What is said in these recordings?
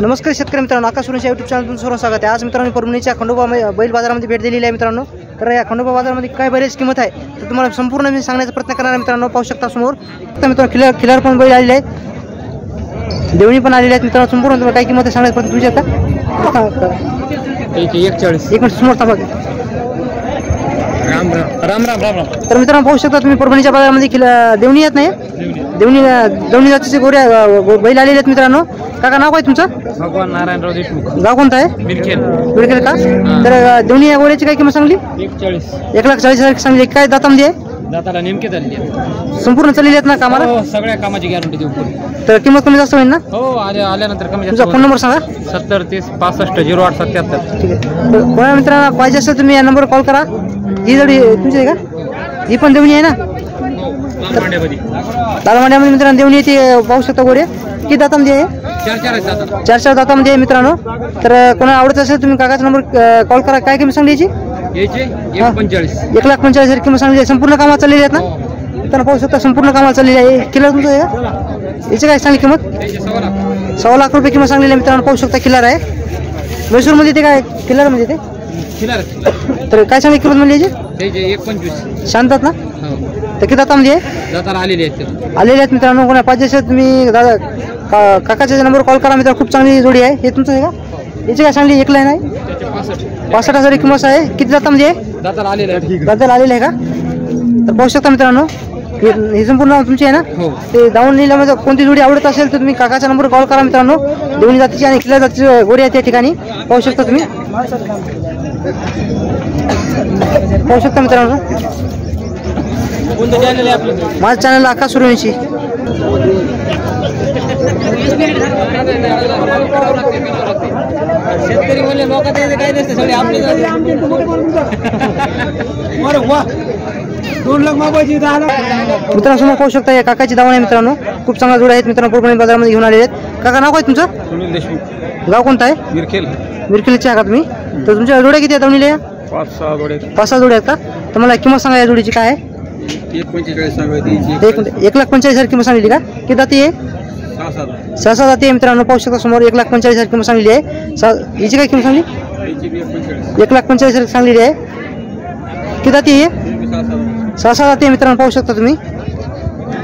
नमस्कार शेतकरी मित्रांनो, आकाश सुरेश यूट्यूब चॅनल सर्व स्वागत आहे। आज मित्रांनो परभणीच्या खंडोबा बैल बाजारामध्ये भेट दिलेली आहे मित्रांनो। तर या खंडोबा बाजारामध्ये काय बरेच किंमत आहे तर तुम्हाला संपूर्ण मी सांगण्याचा प्रयत्न करणार आहे मित्रांनो। पाहू शकता समोर तर मित्रांनो खिलार पण बैल आलेले आहेत, देवणी पण आलेले आहेत मित्रांनो। संपूर्ण तुम्हाला काय किंमत आहे सांगण्याचा प्रयत्न विचारता 41 एक मिनिट समोर थांबा। राम राम राम राम राम राम। तर मित्रांनो पाहू शकता तुम्ही परभणीच्या बाजारामध्ये देवणी येत नाही, देवणी जातीचे गोऱ्या बैल आलेले आहेत मित्रांनो। काका नाव काय तुमचं? भगवान नारायणराव देशमुख। गाव कोणतं आहे? बिरखेल का? तर देवणी या गोऱ्याची काय किंमत सांगली? 1,40,000 सांगली। काय दातामध्ये आहे? दाताला नेमके झाले, संपूर्ण चाललेले आहेत ना कामाला? हो सगळ्या कामाची गॅरंटी देऊ। तर किंमत कमी जास्त होईल ना? हो आल्यानंतर कमी जास्त। तुमचा फोन नंबर सांगा। 70 30 65 08 77। ठीक आहे, तर कोणा मित्रांना पाहिजे असेल तुम्ही या नंबरवर कॉल करा। ही जोडी तुमची आहे का? ही पण देवणी आहे ना? लालमांड्यामध्ये मित्रांनो देवणी येते, पाहू शकता गोरे। किती दातामध्ये आहे? 4 दातामध्ये आहे मित्रांनो। तर कोणाला आवडत असेल तुम्ही काकाचा नंबर कॉल करा। काय किंमत सांगली याची? 1,45,000 किंमत सांगली आहे। संपूर्ण कामात चाललेली आहेत ना? तर पाहू शकता संपूर्ण कामात चाललेली आहे। किलर तुमचं आहे का? याची काय सांगली किंमत? 1.25 लाख रुपये किंमत सांगलेली आहे मित्रांनो। पाहू शकता किलर आहे, मैसूरमध्ये ते काय किलर म्हणजे ते तर काय सांगली किंमत म्हणजे याची? 1.25 शांतात ना? तर किती दातामध्ये आहे? दाताला आलेले आहेत मित्रांनो। कोणा पाहिजे असेल तुम्ही दादा काकाच्या नंबरवर कॉल करा मित्रांनो। खूप चांगली जोडी आहे। हे तुमचं आहे का? याची काय सांगली? एक लाईन आहे, 65,000 किंमत आहे। किती दातामध्ये आहे? दाताला आलेले आहे का? तर पाहू शकता मित्रांनो हे संपूर्ण तुमची आहे ना? ते दावण नीलामध्ये कोणती जोडी आवडत असेल तर तुम्ही काकाच्या नंबरवर कॉल करा मित्रांनो। दोन्ही जातीची आणि खिल्लार जातीची गोडी आहे त्या ठिकाणी। पाहू शकता तुम्ही, पाहू शकता मित्रांनो। माझ्या चॅनल आकाश सूर्यवंशी। शेतकरी म्हणले लोक काय नसते सगळे आपले मित्रांनो समोर पाहू शकता या काकाची दावण आहे मित्रांनो। खूप चांगला जोड आहेत मित्रांनो, परभणी बाजारामध्ये घेऊन आलेले आहेत। काका नाव काय तुमचं? सुनील देशमुख। गाव कोणतं आहे? मिरखेलचे आहे का तुम्ही? तर तुमच्या जोड्या किती आहेत दावणीला? 5-6 जोड्या आहेत का? तर मला किंमत सांगा या जोडीची काय आहे? 1,45,000 किंमत सांगली का? किती जाती आहे? 6 जाती आहे मित्रांनो। पाहू शकता समोर 1,45,000 किंमत सांगली आहे। हिची काय किंमत सांगली? 1,45,000 सांगलेली आहे। किती जाती आहे? 6 जाती आहे मित्रांनो। पाहू शकता तुम्ही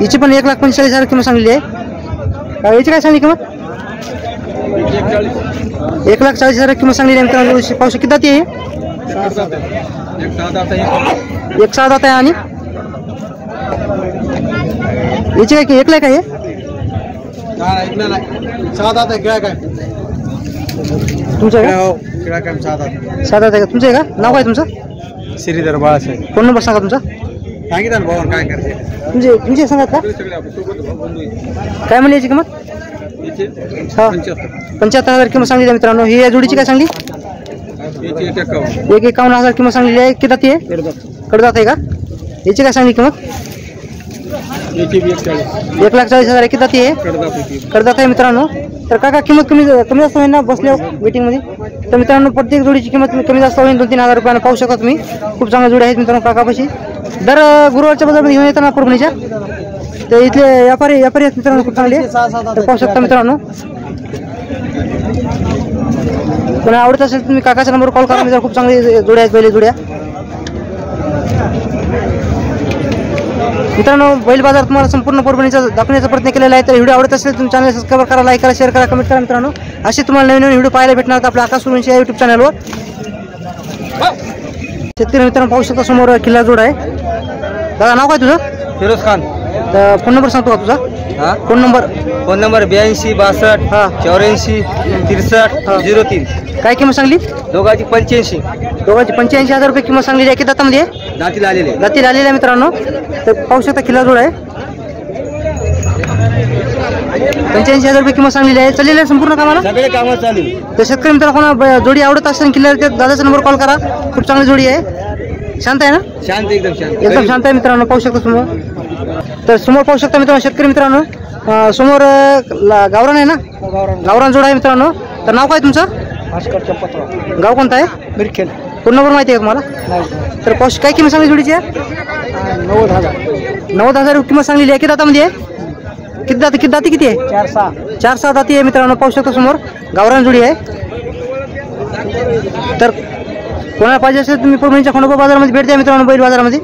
हिची पण 1,45,000 किंमत सांगलेली आहे। याची काय सांगली किंमत? 1,40,000 किंमत सांगलेली आहे मित्रांनो। पाहू शकता किती जाती आहे? 1 6 जात आहे। आणि याची काय एकला काय आहे? 6 आहे का? तुमचं आहे का? नाव काय तुमचं? श्रीधर बाळासाहेब। फोन नंबर सांगा तुमचा। सांगितलं भाऊ काय करते तुमचे सांगा का? काय म्हणली याची किंमत? 75,000 किंमत सांगली मित्रांनो। ही या जोडीची काय सांगली? 51,000 किंमत सांगलेली आहे। किती जाती आहे? कडदात आहे का? याची काय सांगली किंमत? 1,40,000 किती जाती आहे? कडदात आहे मित्रांनो। तर काका किंमत कमी जास्त होईल ना बसल्या वेटिंग मध्ये? तर मित्रांनो प्रत्येक जोडीची किंमत कमी जास्त होईल 2-3 हजार रुपयानं। पाहू शकता तुम्ही खूप चांगल्या जोडी आहेत मित्रांनो काकापाशी। दर गुरुवारच्या बाजारामध्ये घेऊन येताना परभणीच्या ते इथले व्यापारी आहेत मित्रांनो खूप चांगले। तर पाहू शकता मित्रांनो, कोणा आवडत असेल तुम्ही काकाच्या नंबरवर कॉल करा मित्रांनो। खूप चांगली जोड्या आहेत, बैल जोड्या मित्रांनो। बैल बाजार तुम्हाला संपूर्ण परभणीचा दाखवण्याचा प्रयत्न केलेला आहे। तर व्हिडिओ आवडत असेल तुम्ही चॅनल सबस्क्राईब करा, लाईक करा, शेअर करा, कमेंट करा मित्रांनो। असे तुम्हाला नवीन व्हिडिओ पाहायला भेटणार आहेत आपल्या आकाश सूर्यवंशी या यूट्यूब चॅनलवर। शेतकरी मित्रांनो पाहू शकता समोर किल्ला जोड आहे। दादा नाव काय तुझं? फिरोज खान। तर फोन नंबर सांगतो का तुझा? Phone number 82 62 84 63 03। काय किंमत सांगली? दोघांची 85,000 रुपये किंमत सांगलेली आहे। किती दातामध्ये? दातीला आलेले आहे मित्रांनो। तर पाहू शकता किल्ला जोड आहे। 85,000 रुपये किंमत सांगलेली आहे। चाललेली आहे संपूर्ण कामाला? सगळे कामं चालू। तर शेतकरी मित्रांनो कोणा जोडी आवडत असेल किल्ला दादाचा नंबर कॉल करा। खूप चांगली जोडी आहे। शांत आहे ना? शांत, एकदम शांत आहे मित्रांनो। पाहू शकता समोर। तर समोर पाहू शकता मित्रांनो शेतकरी मित्रांनो समोर गावरान आहे ना? गावरान जोड आहे मित्रांनो। तर नाव काय तुमचं? भास्कर चंपतराव। गाव कोणतं आहे? मिरखेल। फोन नंबर माहिती आहे का तुम्हाला? तर काय किंमत सांगली जोडीची? 90,000 किंमत सांगलेली आहे। किती दातामध्ये आहे? किती दाती आहे? 4-6 4-6 दाती आहे मित्रांनो, पाहू शकता समोर गावरान जोडी आहे. तर कोणाला पाहिजे असेल तुम्ही परभणीच्या खंडोबा बाजारामध्ये भेट द्या मित्रांनो, बैल बाजारामध्ये.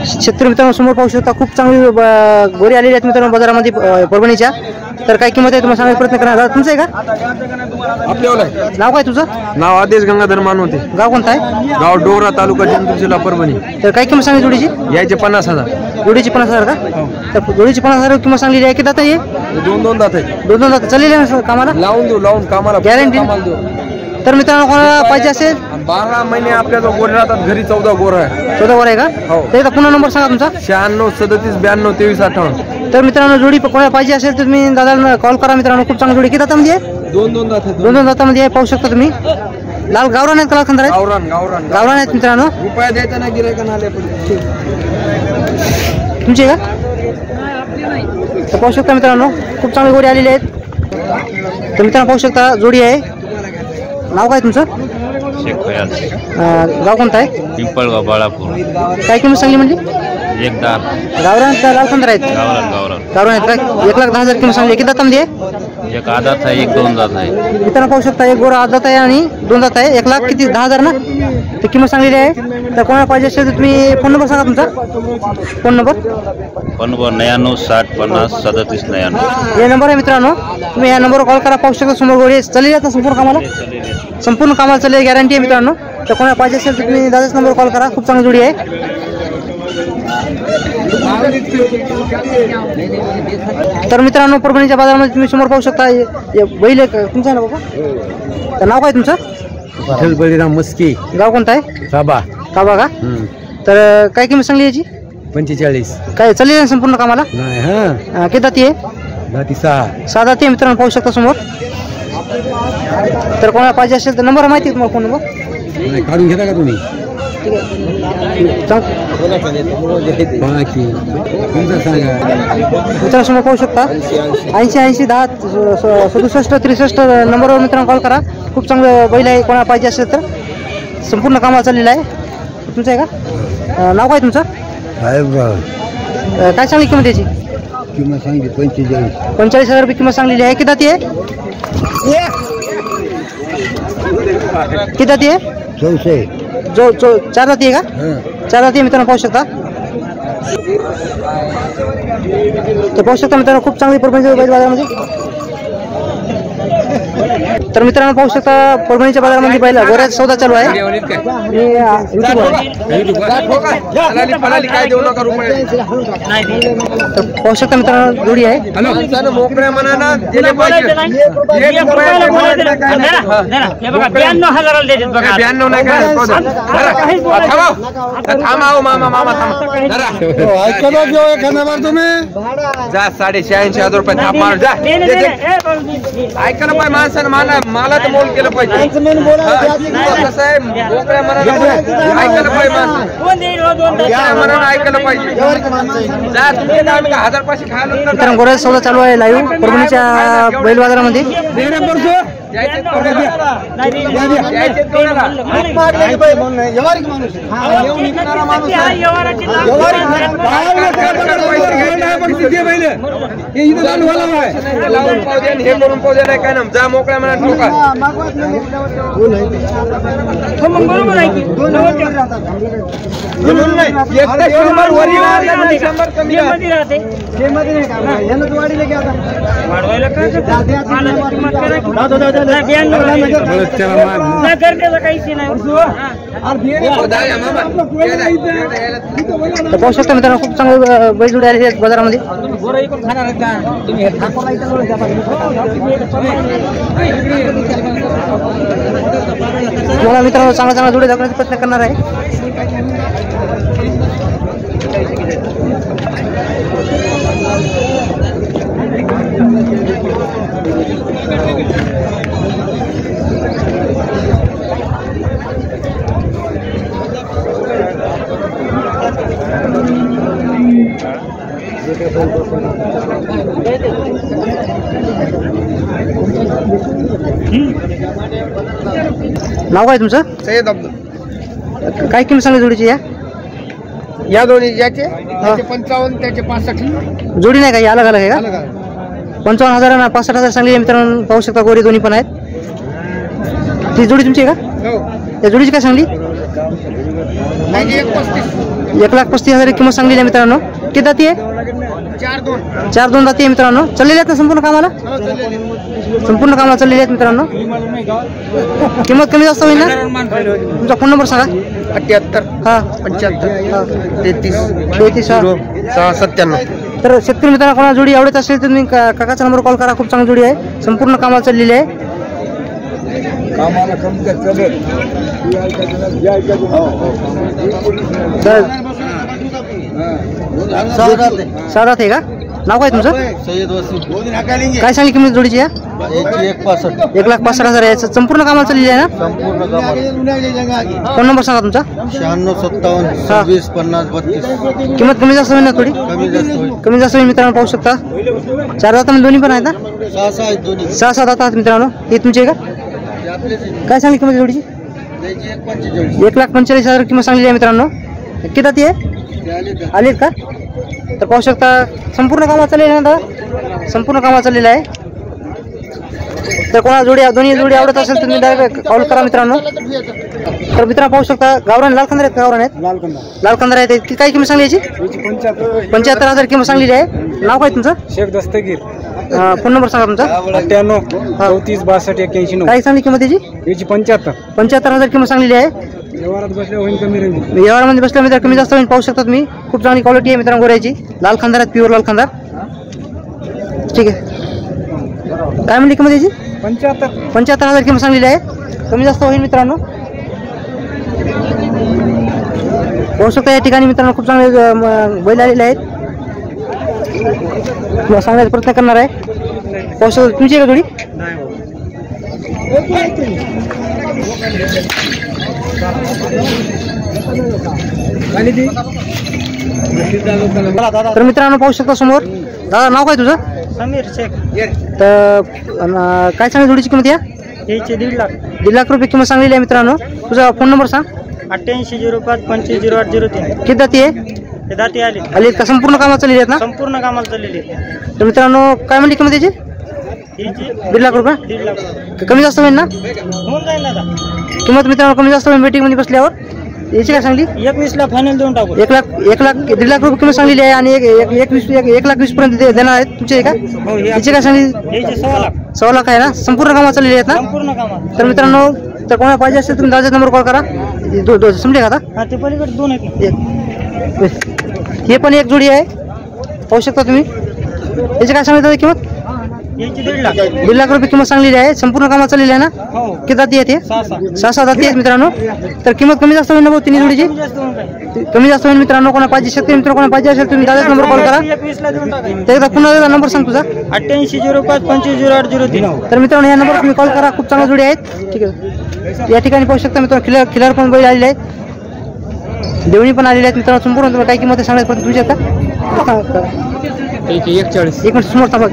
शेतकरी मित्रांनो समोर पाहू शकता खूप चांगली गोरी आलेली आहेत मित्रांनो बाजारामध्ये परभणीच्या. तर काय किंमत आहे तुम्हाला सांगायचा प्रयत्न करणार. दादा तुमचं आहे का? आपल्याला नाव काय तुझं? नाव आदेश गंगाधर मानवते. गाव कोणतं आहे? गाव डोरा, तालुका जिंतूर, जिल्हा परभणी. तर काय किंमत सांगली जोडीची? यायचे 50,000. जोडीची 50,000 का? तर जोडीची 50,000 किंमत सांगलेली आहे. किती दात आहे? 2 दात आहे. 2 दात चाललेली आहे ना कामाला? लावून देऊ, लावून कामाला गॅरंटी. तर मित्रांनो कोणाला पाहिजे असेल 12 महिने आपल्याला गोरे राहतात घरी. 14 गोर आहे. 14 वर आहे का? हो. त्याचा पुन्हा नंबर सांगा तुमचा. 96 37 92 23 58. तर मित्रांनो जोडी कोणाला पाहिजे असेल तर तुम्ही दादाला कॉल करा मित्रांनो. खूप चांगली जोडी. किती दातामध्ये आहे? 2 दात आहे. 2 दातामध्ये आहे, पाहू शकता तुम्ही. लाल गावरान आहेत का लाल खंदार आहेत? गावरान गावरान गावरान आहेत मित्रांनो. रुपया द्यायचा ना गिरायका आले तुमची आहे का? तर पाहू शकता मित्रांनो खूप चांगली गोडी आलेली आहेत. तर मित्रांनो पाहू शकता जोडी आहे. नाव काय तुमचं? शेख फयाज, गाव कोणतं आहे? पिंपळगाव, बाळापूर. काय किंमत सांगली म्हणजे? 1 दात. गावरान का लाल खंदार आहेत? गावरान गावरान. गावरान आहेत का? 1,10,000 किंमत सांगली. किती दातामध्ये आहे? 1 आदात आहे, 1 2 दात आहे. मित्रांनो पाहू शकता एक गोरा आदत आहे आणि 2 दात आहे. 1,00,000 किती? 10,000 ना ते किंमत सांगलेली आहे. तर कोणाला पाहिजे असेल तर तुम्ही फोन नंबर सांगा तुमचा. Phone number 99 60 50 37 99. हे नंबर आहे मित्रांनो. तुम्ही या नंबरवर कॉल करा. पाहू शकता समोर गोडी चालली जातात संपूर्ण कामाला. संपूर्ण कामाला चालली गॅरंटी आहे मित्रांनो. तर कोणाला पाहिजे असेल तर तुम्ही दादाच नंबरवर कॉल करा. खूप चांगली जोडी आहे. तर मित्रांनो परभणीच्या बाजारामध्ये तुम्ही समोर पाहू शकता बैल तुमचं आहे ना बाबा? तर नाव काय तुमचं? विठ्ठल बळीराम मस्की. गाव कोणतं आहे? साबा. काबा का? तर काय किंमत सांगली याची? 45. काय चालली आहे संपूर्ण कामाला? नाही हा. किती दाती आहे? दाती 6. 6 दाती आहे मित्रांनो पाहू शकता समोर. तर कोणाला पाहिजे असेल तर नंबर माहिती आहे तुम्हाला फोन नंबर? काढून घेता का तुम्ही? ठीक आहे बाकी तुमचं सांगा. मित्रांनो समोर पाहू शकता 80 10 67 63 नंबरवर मित्रांनो कॉल करा. खूप चांगलं बैल आहे. कोणाला पाहिजे असेल तर संपूर्ण कामाला चाललेलं आहे. तुमचं आहे का? नाव काय तुमचं? काय सांगली किंमत याची? किंमत सांगितली 45. 45,000 रुपये किंमत सांगलेली आहे. किती दाती आहे? किती दाती आहे? 14. 4 दाती आहे का? 4 दाती मित्रांनो पाहू शकता. तर पाहू शकता मित्रांनो खूप चांगली परभणीच्या बैल बाजारामध्ये. तर मित्रांनो पाहू शकता परभणीच्या बाजारामध्ये बैल गोऱ्याचा सौदा चालू आहे. तर पाहू शकता मित्रांनो जोडी आहे. मोकळ्या मनानं दिले पाहिजे. 92 नाही काय थांबा मामा मामा थांबा. जा 86,000 रुपये थांब मार जा. ऐका ना पाहिजे माणसानं मला तर मोल केलं पाहिजे. कसं आहे मोकळ्या मनानं ऐकायला पाहिजे माणसानं. मोकळ्या मनानं ऐकायला पाहिजे. जा तुम्ही 1000 पैसे खायला. मित्रांनो गोऱ्याचा सौदा चालू आहे लाईव्ह परभणीच्या बैल बाजारामध्ये. काय ना जा मोकळ्या मनात ठोका. पाहू शकता मित्रांनो खूप चांगले बैलजोडी आलेली आहेत बाजारामध्ये. तुम्हाला मित्रांनो चांगला चांगला जोडी दाखवण्याचा प्रयत्न करणार आहे. नाव काय तुमचं? सय्यद अब्दुल. काय किंमत सांगली जोडीची? या या दोन्ही याचे 55 त्याचे 65 जोडी नाही का ही अलग अलग आहे का? 55,000 आणि 65,000 सांगली मित्रांनो, पाहू शकता गोरे दोन्ही पण आहेत. ती जोडी तुमची आहे का? हो त्या जोडीची काय सांगली? 1,35,000 किंमत सांगलेली आहे मित्रांनो. किती जाती आहे? 4-2 जाती आहे मित्रांनो. चाललेले आहेत ना संपूर्ण कामाला? संपूर्ण कामाला चाललेले आहेत मित्रांनो. किंमत कमी जास्त होईल ना? तुमचा फोन नंबर सांगा. 78 हा 75 33 33 हा. 697. तर शेतकरी मित्रांनो कोणाला जोडी आवडत असेल तर तुम्ही काकाचा नंबर कॉल करा. खूप चांगली जोडी आहे, संपूर्ण कामाला चाललेली आहे. साधात आहे का? नाव काय तुमचं? सय्यद वसीम. काय सांगली किंमत जोडीची? या 1,65,000 आहे. संपूर्ण कामाला चाललेली आहे ना? संपूर्ण कामाला. फोन नंबर सांगा तुमचा. 96 57 26 50 32. किंमत कमी जास्त होईल ना? थोडी कमी जास्त होईल. कमी जास्त होईल मित्रांनो, पाहू शकता. 4 दाता दोन्ही पण आहेत ना? 6 आहेत दोन्ही. 6 दाता आहेत मित्रांनो. हे तुमचे आहे का? काय सांगली किंमत जोडीची? 1,45,000 किंमत सांगलेली आहे मित्रांनो. किती जाती आहे? आलीत का? तर पाहू शकता संपूर्ण कामाला चाललेलं आहे ना, संपूर्ण कामाला चाललेलं आहे. तर कोणाला दोन्ही जोडी आवडत असेल तर तुम्ही डायरेक्ट कॉल करा मित्रांनो. तर मित्रांनो पाहू शकता गावरान लाल खंदार आहेत. गावरान आहेत, लाल खंदार आहेत. काय किंमत सांगली याची? 75,000 किंमत सांगलेली आहे. नाव काय तुमचं? शेख दस्तगीर. फोन नंबर सांगा तुमचा. 98 34 62 81. काय सांगली किंमत याची? याची 75,000 किंमत सांगलेली आहे. व्यवहारात बसल्या होईल कमी राहील. व्यवहारामध्ये बसल्या मित्र कमी जास्त होईल, पाहू शकता तुम्ही. खूप चांगली क्वालिटी आहे मित्रांनो गोऱ्याची. लाल खंदार आहेत, प्युअर लाल खंदार. ठीक आहे. काय म्हणली किंमत याची? 75,000 किंमत सांगलेली आहे. कमी जास्त होईल मित्रांनो, पाहू शकता. या ठिकाणी मित्रांनो खूप चांगले बैल आलेले आहेत. तुला सांगण्याचा प्रयत्न करणार आहे. पाहू शकता. तुमची आहे का जोडी? तर मित्रांनो पाहू शकता समोर. दादा नाव काय तुझं? समीर शेख. तर काय सांगली जोडीची किंमत? या याची 1.5 लाख. 1.5 लाख रुपये किंमत सांगलेली आहे मित्रांनो. तुझा फोन नंबर सांग. 88 05 25 08 03. किती जाती आहे? ते दाती आली. आली का? संपूर्ण कामाला चाललेली आहेत ना? संपूर्ण कामाला चाललेली. तर मित्रांनो काय म्हणली किंमत याची? याची 1.5 लाख रुपये. 1.5 लाख कमी जास्त होईल ना होऊन जाईल दादा. किंमत मित्रांनो? कमी जास्त होईल मीटिंग मध्ये बसल्यावर. याची काय सांगली? 21 ला फायनल देऊन टाकू. 1 लाख 1.5 लाख रुपये किंमत सांगलेली आहे. आणि 1,20,000 पर्यंत देणार आहेत. तुमचे आहे का? याची काय सांगली? याची 6 लाख. 6 लाख आहे ना? संपूर्ण कामाला चाललेली आहेत ना? संपूर्ण कामाला. तर मित्रांनो तर कोणाला पाहिजे असेल तुम्ही दादाचा नंबर कॉल करा. समजे का आता? हा ते पलीकडे 2 आहेत. हे पण एक जोडी आहे, पाहू शकता तुम्ही. याची काय सांगितलं किंमत? याची 1.5 लाख. 1.5 लाख रुपये किंमत सांगलेली आहे. संपूर्ण कामाला चाललेली आहे ना? हो. किती जाती आहेत? 6 जाती आहेत मित्रांनो. तर किंमत कमी जास्त होईल ना भाऊ तिन्ही जोडीची? कमी जास्त होईल मित्रांनो. कोणा पाहिजे शेतकरी मित्र कोणा पाहिजे असेल तुम्ही दादाचा नंबर कॉल करा. 21 ला देऊन टाका. एकदा पुन्हा नंबर सांग तुझा. 88 05 25 08 03. तर मित्रांनो या नंबर तुम्ही कॉल करा. खूप चांगल्या जोडी आहेत. ठीक आहे. या ठिकाणी पाहू शकता मित्रांनो खिलार पण बैल आलेले आहेत, देवणी पण आलेले आहेत मित्रांनो. संपूर्ण काय किंमत सांगण्यात तुझी आता? 41 एक मिनिट समोर थांबा.